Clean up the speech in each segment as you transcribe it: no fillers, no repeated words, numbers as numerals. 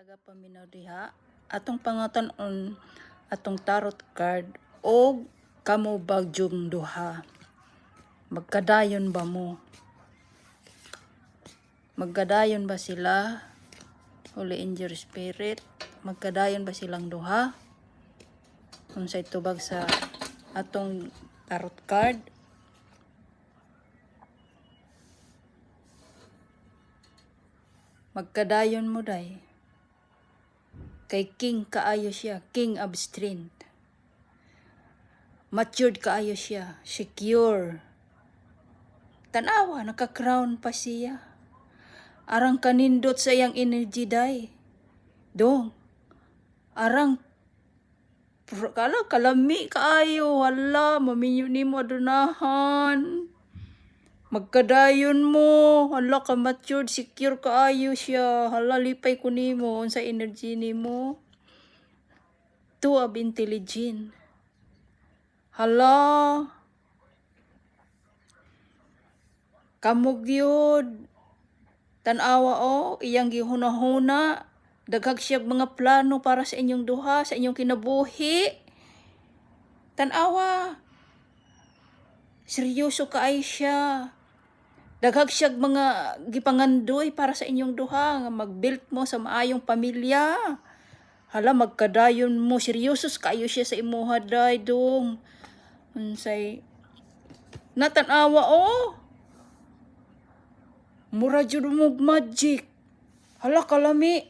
Tagapaminaw diha atong pangatan-on atong tarot card o kamo bagyong duha. Magkadayon ba mo? Magkadayon ba sila? Holy Angel Spirit, magkadayon ba silang duha? Unsay tubag sa atong tarot card? Magkadayon mo day. Kay king kaayo siya, king of strength. Matured kaayo siya, secure. Tanawa, naka-crown pa siya. Arang kanindot sa iyang energy day. Dong, arang kalami kaayo, hala, maminyo ni mo adunahan. Magkadayon mo, hala ka matured, secure kaayo siya, hala lipay ko nimo sa energy nimo. Two of intelligence. Hala, kamog yun. Tanawa o, iyang gihuna-huna. Daghag siyag mga plano para sa inyong duha, sa inyong kinabuhi. Tanawa, seryoso kaay siya. Daghag siyag mga gipangandoy para sa inyong duha, nga mag-build mo sa maayong pamilya. Hala, magkadayon mo, seryosos kayo siya sa imuha day dong. Unsay natanawa o. Mura jud mo magic. Hala kalami.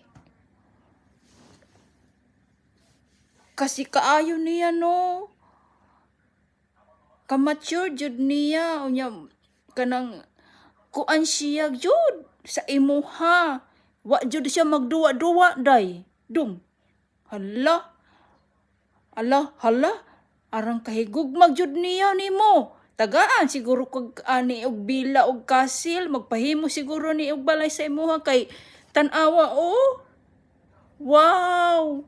Kasi kaayo niya no. Kamature jud niya, unya kanang kuan siya jud sa imuha. Wa jud siya magduwa-duwa day. Dong. Hala. Hala. Arang kahigugmag jud niya nimo. Tagaan siguro kag ani og bila og kasil, magpahimo siguro ni og balay sa imuha kay tanawa o. Wow.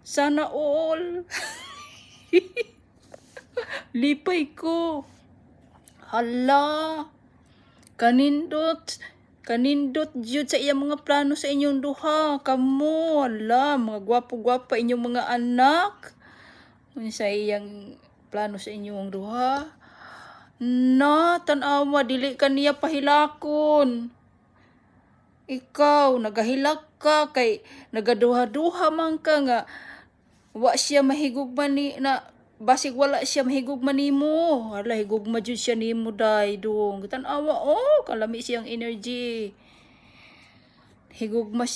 Sana all. Lipay ko. Hala. Kanindot jud sa iyang mga plano sa inyong duha. Kamo, hala, mga gwapo-gwapa inyong mga anak. Sa iyang plano sa inyong duha. Na, tanawa, dili ka niya pahilakon. Ikaw, nagahilak ka, kay nagaduha-duha man ka nga. Wa siya mahigugman ni, na, basig wala siya mahigugman nimo. Hala, higugma jud siya nimo day dong. Tanawa, oh, kalami siyang energy. Higugma